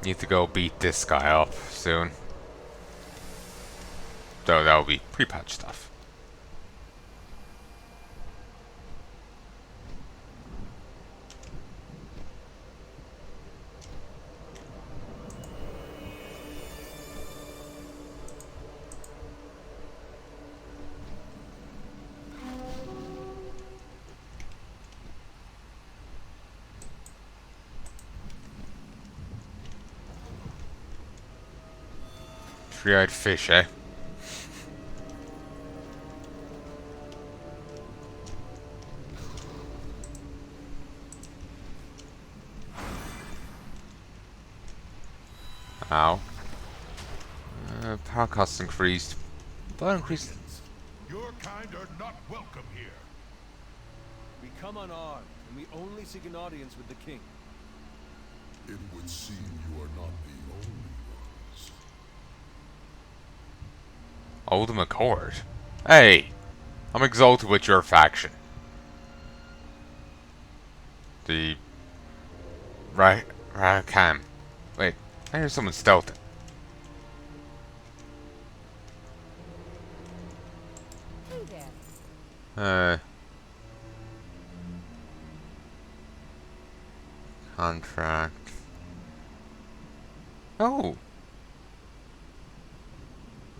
Need to go beat this guy up soon. Though that'll be pre-patch stuff. Three-eyed fish, eh? Ow. Power costs increased. But increased. Your kind are not welcome here. We come unarmed, and we only seek an audience with the king. It would seem you are not the only ones. Uldum Accord. Hey! I'm exalted with your faction. The... Cam. Wait, I hear someone stealthing. Hey there. Contract. Oh!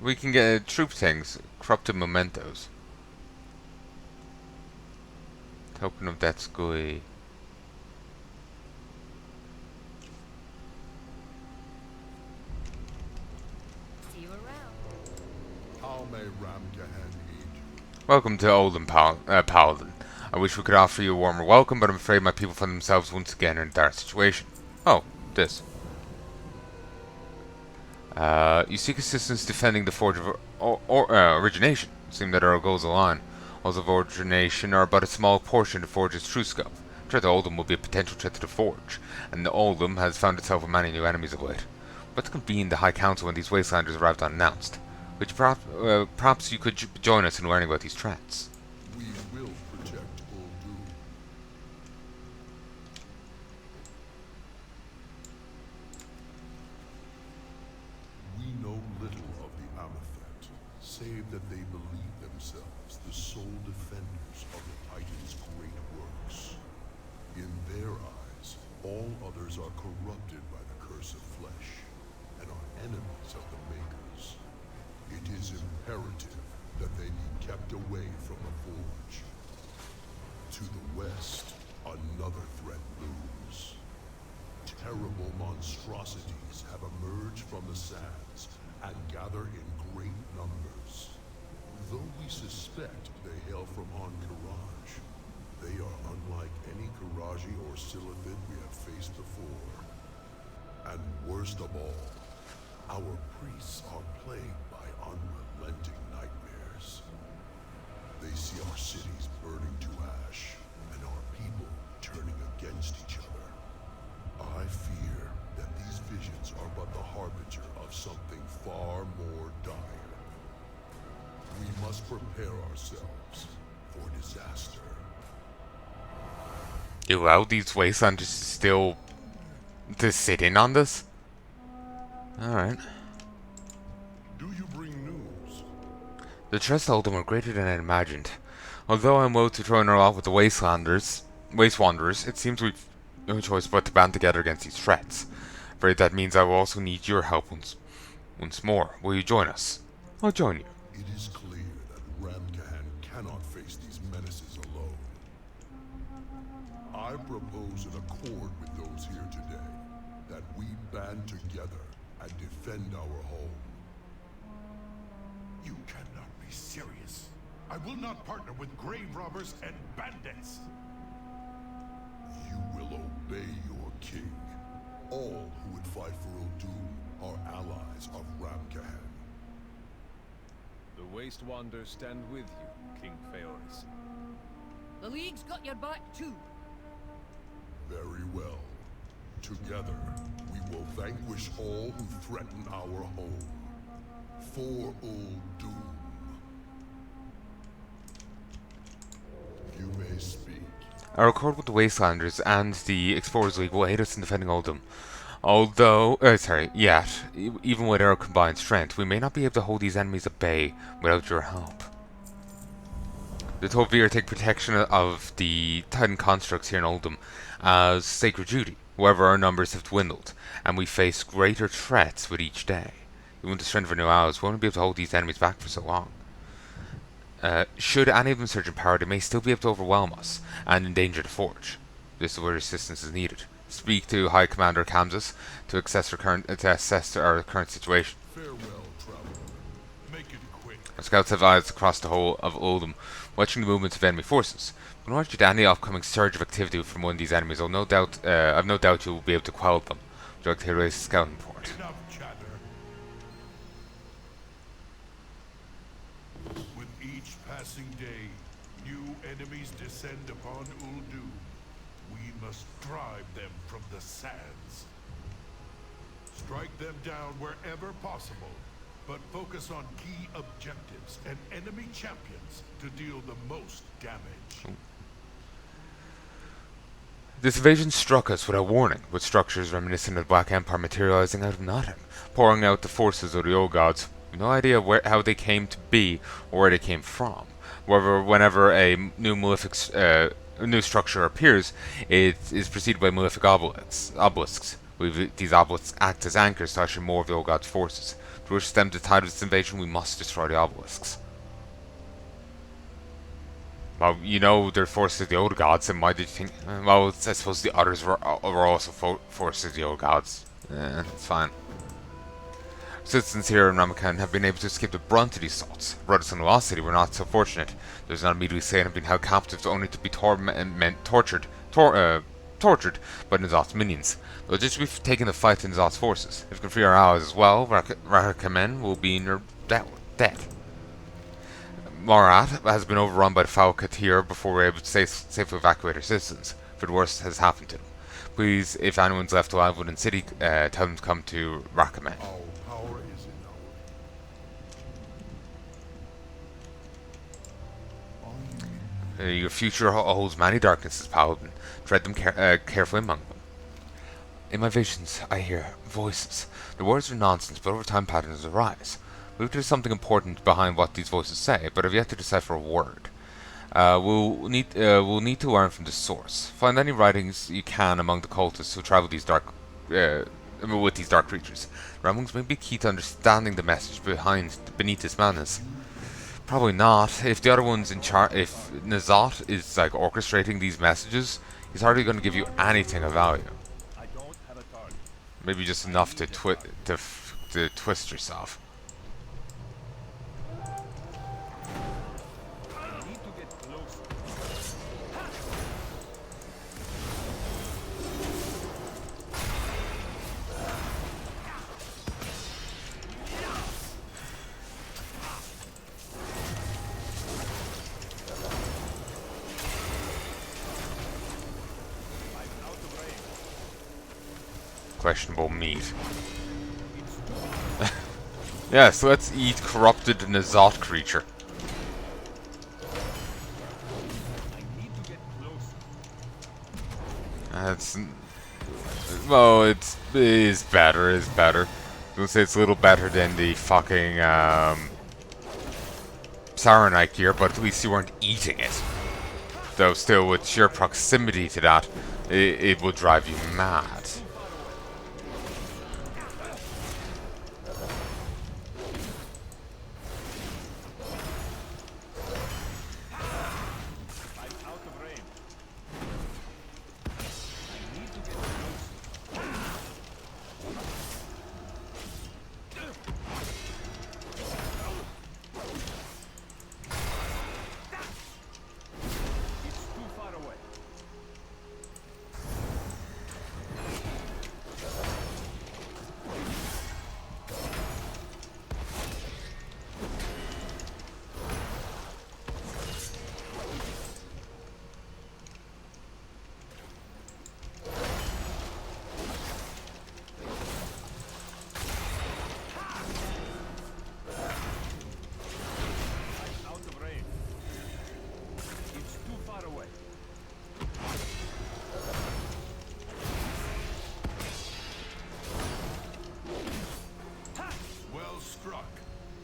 We can get troop things, corrupted mementos. Token of Death's GUI. See you around. How may Ramgahan aid you? Welcome to Uldum Paladin. I wish we could offer you a warmer welcome, but I'm afraid my people find themselves once again in a dire situation. Oh, this. You seek assistance defending the Forge of Origination. It seems that our goals align. Walls of Origination are but a small portion of the Forge's true scope. Threat to Uldum will be a potential threat to the Forge, and Uldum has found itself with many new enemies of late. What convened the High Council when these Wastelanders arrived unannounced? Which perhaps you could join us in learning about these threats. We will protect Uldum. We know little of the Amethet, save that they believe themselves the sole defenders of the Titan's great works. In their eyes, all others are corrupted by the curse of flesh, and are enemies of the Makers. It is imperative that they be kept away from the Forge. To the west, another threat looms. Terrible monstrosities have emerged from the sands and gather in great numbers. Though we suspect they hail from Ankh-Karaj, they are unlike any Karaji or Silithid we have faced before. And worst of all, our priests are plagued by unrelenting nightmares. They see our cities burning to ash, and our people turning against each other. I fear that these visions are but the harbinger of something far more dire. We must prepare ourselves for disaster. You allow these Wastelanders to still... to sit in on this? Alright. Do you bring news? The threats to Uldum are greater than I imagined. Although I'm willing to throw in our lot with the Waste Wanderers, it seems we've no choice but to band together against these threats. Afraid that means I will also need your help once more. Will you join us? I'll join you. It is clear that Ramgahan cannot face these menaces alone. I propose an accord with those here today, that we band together and defend our home. You cannot be serious. I will not partner with grave robbers and bandits. You will obey your king. All who would fight for Uldum are allies of Ramgahan. The Waste Wanderers stand with you, King Feoris. The League's got your back too. Very well. Together, we will vanquish all who threaten our home. For Uldum. speak. Our accord with the Wastelanders and the Explorers League will aid us in defending Uldum. Although, even with our combined strength, we may not be able to hold these enemies at bay without your help. The Tovir take protection of the Titan constructs here in Uldum as sacred duty. However, our numbers have dwindled, and we face greater threats with each day. Even with the strength of our new allies, we won't be able to hold these enemies back for so long. Should any of them surge in power, they may still be able to overwhelm us and endanger the Forge. This is where assistance is needed. Speak to High Commander Kamzas to assess our current situation. Farewell, traveler. Make it quick. Our scouts have eyes across the whole of Uldum, watching the movements of enemy forces. When watching any upcoming surge of activity from one of these enemies, I've no doubt you will be able to quell them. Would you like to hear a scouting report? Enough chatter. With each passing day, new enemies descend upon Uldum. We must drive them from the sands. Strike them down wherever possible, but focus on key objectives and enemy champions to deal the most damage. This invasion struck us without warning, with structures reminiscent of the Black Empire materializing out of nothing, pouring out the forces of the old gods. We have no idea how they came to be or where they came from. However, whenever a new structure appears, it is preceded by malefic obelisks. These obelisks act as anchors to usher more of the old gods' forces. To stem the tide of this invasion, we must destroy the obelisks. Well, you know they're forces of the old gods, and why did you think... well, I suppose the others were also forces of the old gods. It's fine. Citizens here in Ramakan have been able to escape the brunt of these assaults. Brothers in the Lost City were not so fortunate. There's not immediately saying have been held captive only to be tortured by N'Zoth's minions. They'll just be taking the fight to N'Zoth's forces. If we can free our allies as well, Rakamen will be in their debt. Marat has been overrun by the foul Katir before we're able to safely evacuate our citizens, for the worst has happened to them. Please, if anyone's left alive within the city, tell them to come to Rakamen. Our power is in our... Your future holds many darknesses, Paladin. Tread them carefully among them. In my visions, I hear voices. The words are nonsense, but over time patterns arise. I believe there's something important behind what these voices say, but I've yet to decipher a word. We'll need to learn from the source. Find any writings you can among the cultists who travel with these dark creatures. Ramblings may be key to understanding the message beneath this madness. Probably not. If the other one's in charge, if N'Zoth is like orchestrating these messages, he's hardly going to give you anything of value. Maybe just enough to twist yourself. Questionable meat. Yes, let's eat corrupted N'Zoth creature. That's... well, it is better, I was gonna say it's a little better than the fucking, Saranite gear, but at least you weren't eating it. Though still, with sheer proximity to that, it will drive you mad.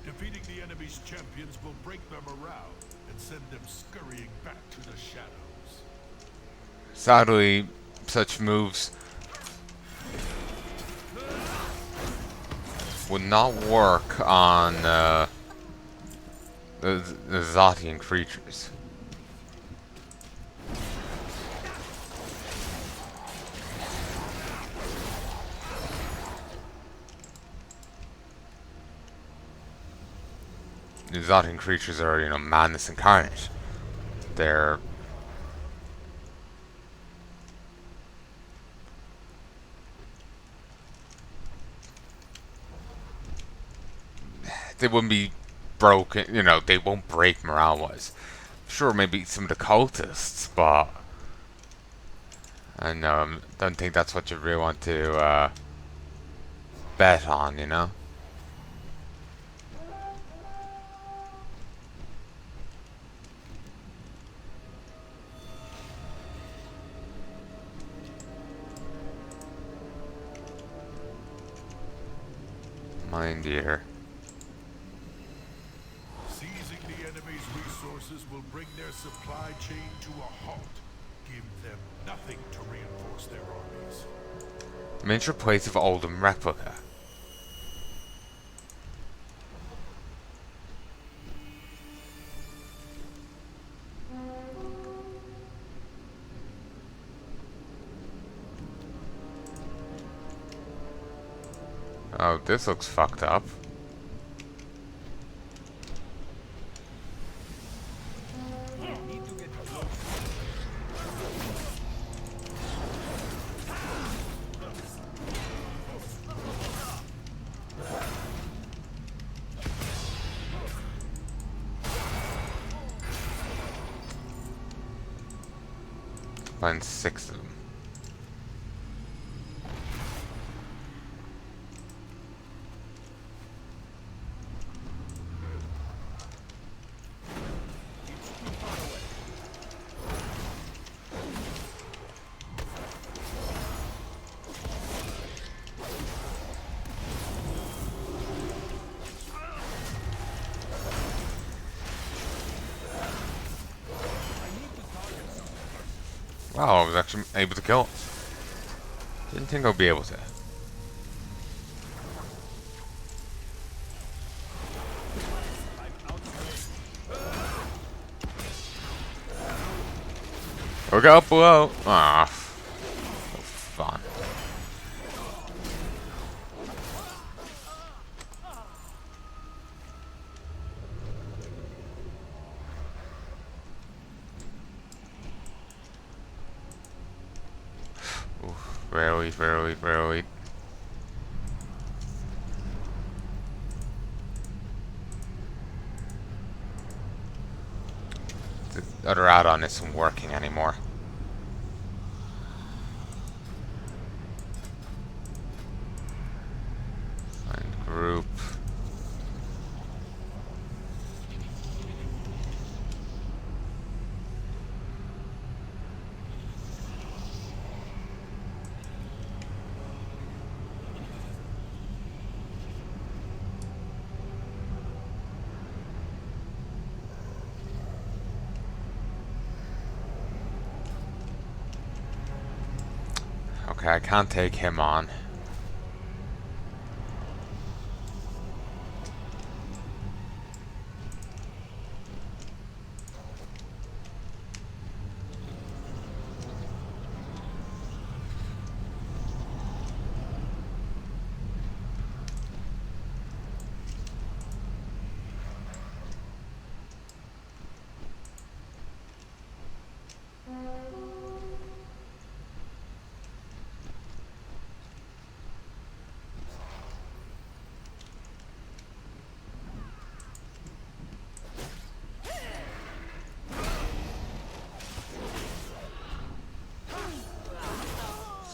Defeating the enemy's champions will break their morale and send them scurrying back to the shadows. Sadly, such moves would not work on the Zothian creatures. The Zothian creatures are, you know, madness incarnate. They're they wouldn't be broken, you know, they won't break morale-wise. Sure, maybe some of the cultists, but I don't think that's what you really want to bet on, you know? Mind Eater. Seizing the enemy's resources will bring their supply chain to a halt. Give them nothing to reinforce their armies. Miniature plates of Uldum replica. Oh, this looks fucked up. Find 6 of them. Wow, I was actually able to kill him. Didn't think I'd be able to. Look out below! Ah, fun. Barely. The other add-on isn't working anymore. Find group. Okay, I can't take him on.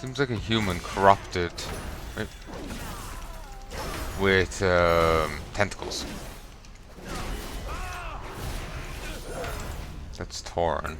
Seems like a human corrupted with tentacles. That's torn.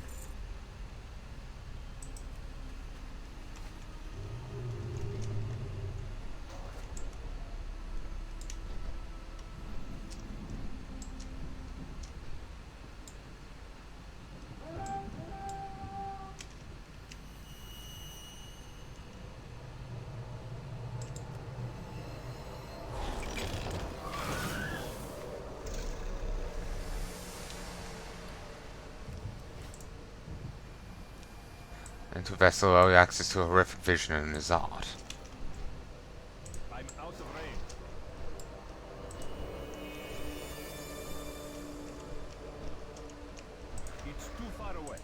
And to a vessel allow you access to a horrific vision in Azeroth. I'm out of range. It's too far away.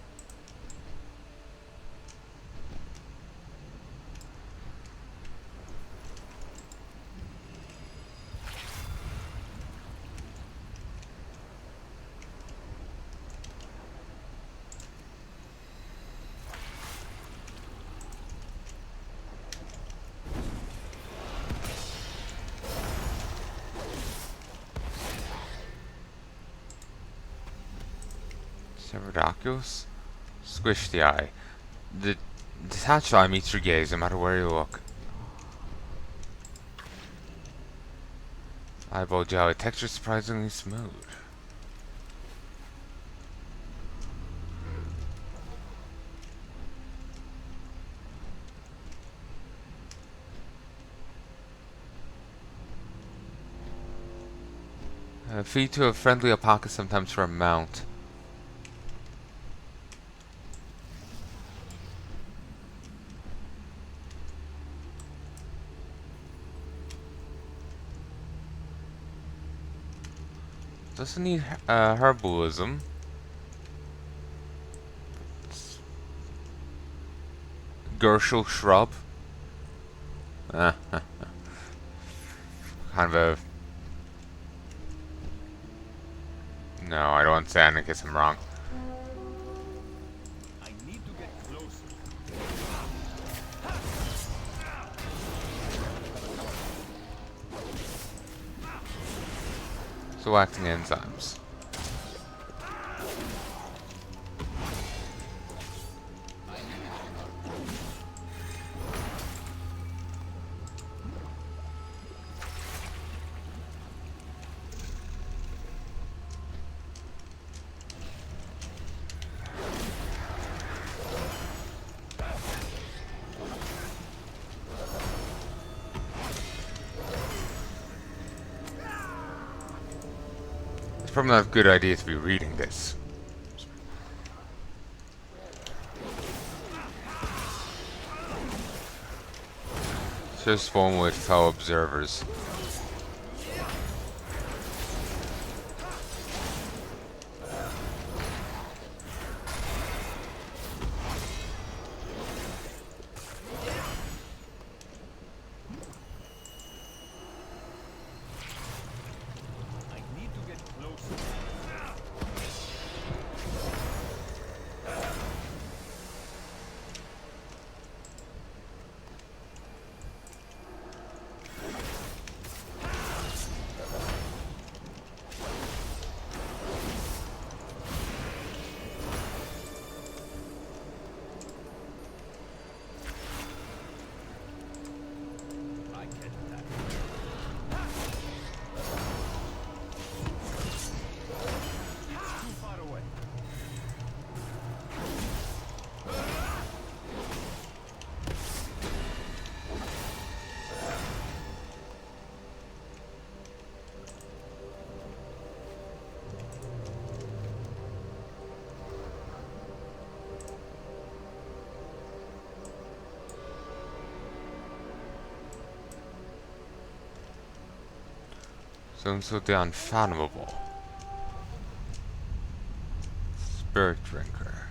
Severed oculus? Squish the eye. The detached eye meets your gaze no matter where you look. Eyeball jelly. Texture surprisingly smooth. Feed to a friendly alpaca sometimes for a mount. Doesn't need herbalism. Gershel shrub. Kind of a... No, I don't want to say it in case I'm wrong. I need to get closer. Selecting enzymes. It's probably not a good idea to be reading this. It's just one way to tell observers. I need to get closer. I get that. It's too far away. So the unfathomable. Spirit drinker.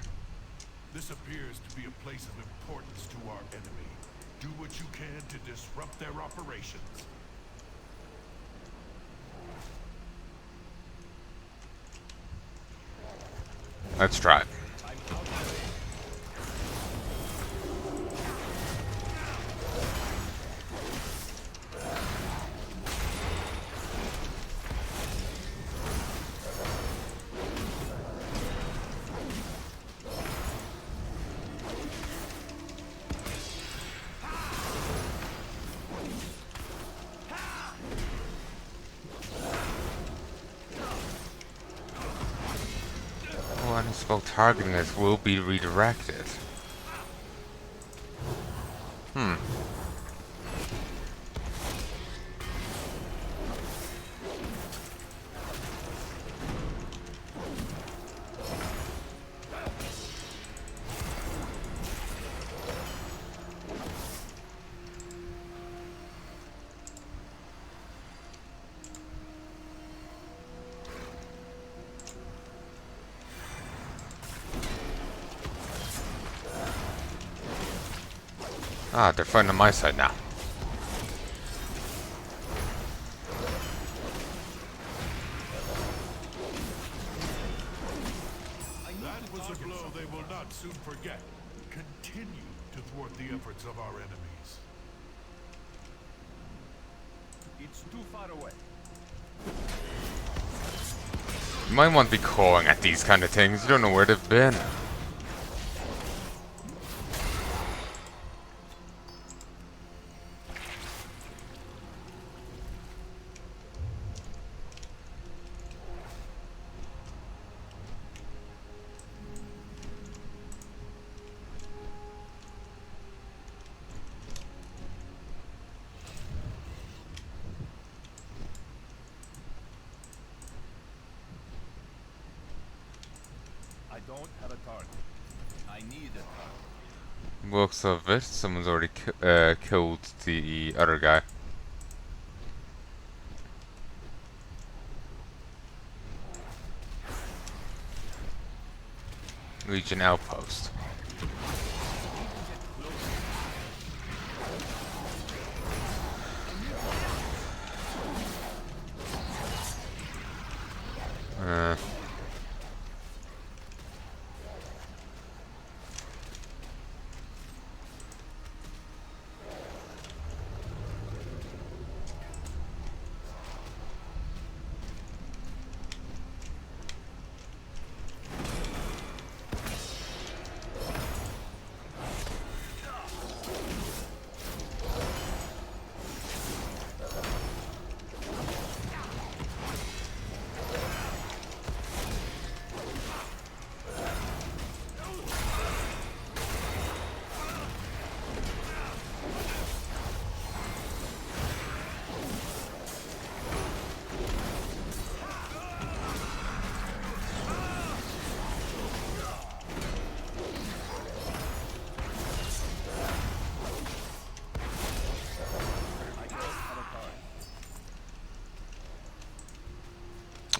This appears to be a place of importance to our enemy. Do what you can to disrupt their operations. Let's try it. Any spell targeting this will be redirected. Ah, they're fighting on my side now. That was a blow they will not soon forget. Continue to thwart the efforts of our enemies. It's too far away. You might want to be calling at these kind of things. You don't know where they've been. I don't have a target. I need a target. Looks of it, someone's already killed the other guy. Legion outpost.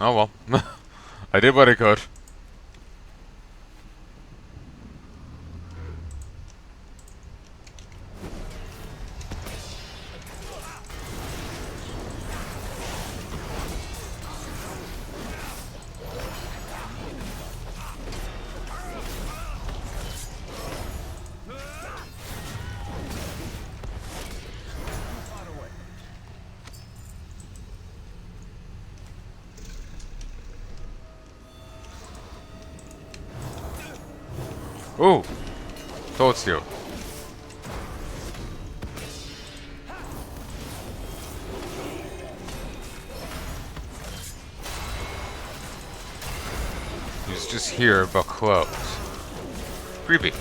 Oh well. I did what I could. Ooh! Towards you. He's just here, but close. Creepy.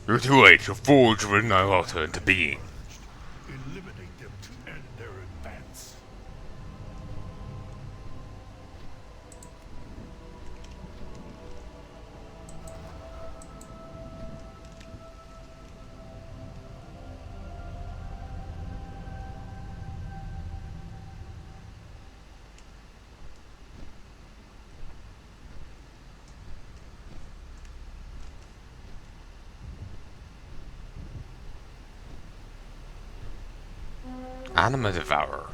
You're too late to forge Renalata into being. Eliminate them to end their advance. Anima Devourer.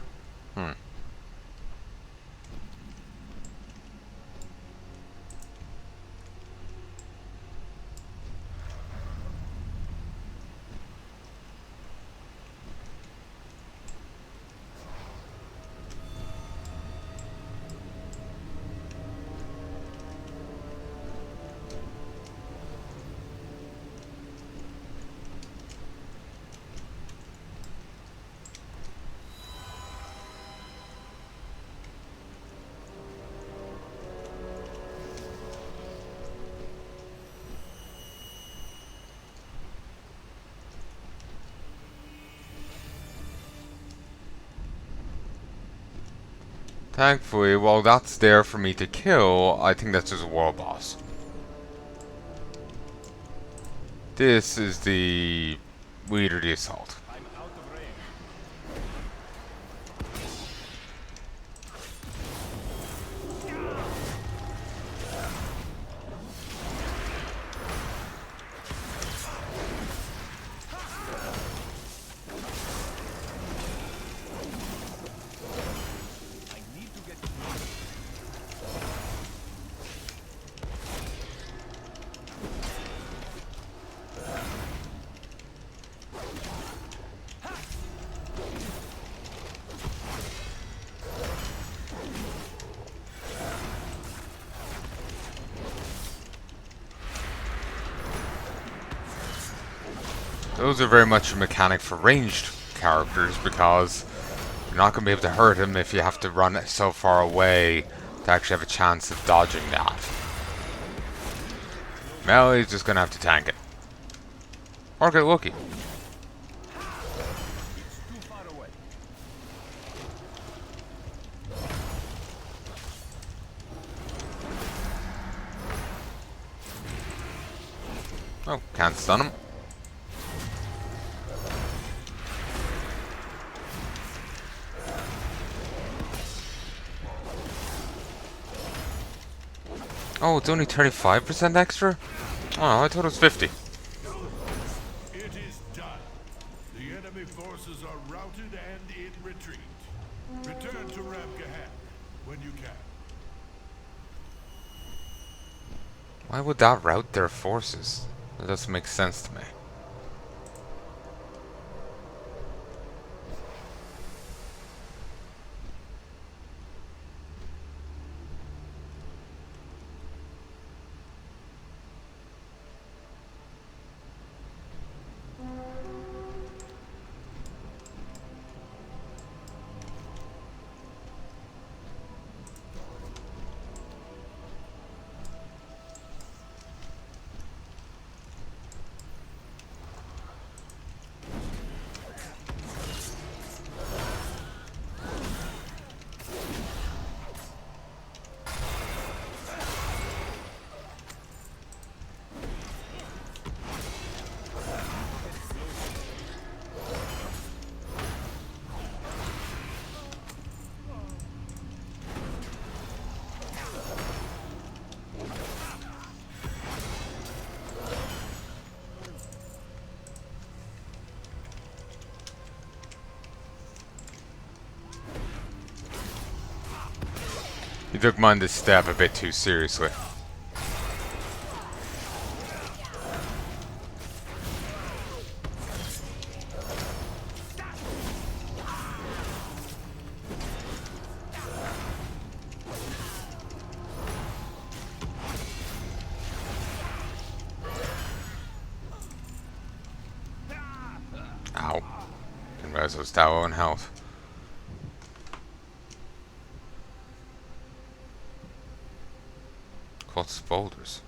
Thankfully, while that's there for me to kill, I think that's just a world boss. This is the leader of the assault. I'm out of range. I need to get closer. Those are very much a mechanic for ranged characters because you're not going to be able to hurt him if you have to run so far away to actually have a chance of dodging that. Melee's just going to have to tank it. Or get lucky. It's too far away. Oh, can't stun him. Oh, it's only 35% extra? Oh, I thought it was 50. It is done. The enemy forces are routed and in retreat. Return to Ramkahan when you can. Why would that route their forces? That doesn't make sense to me. You took Munda's stab a bit too seriously. Ow. Didn't realize I was that low in health. Quartz boulders.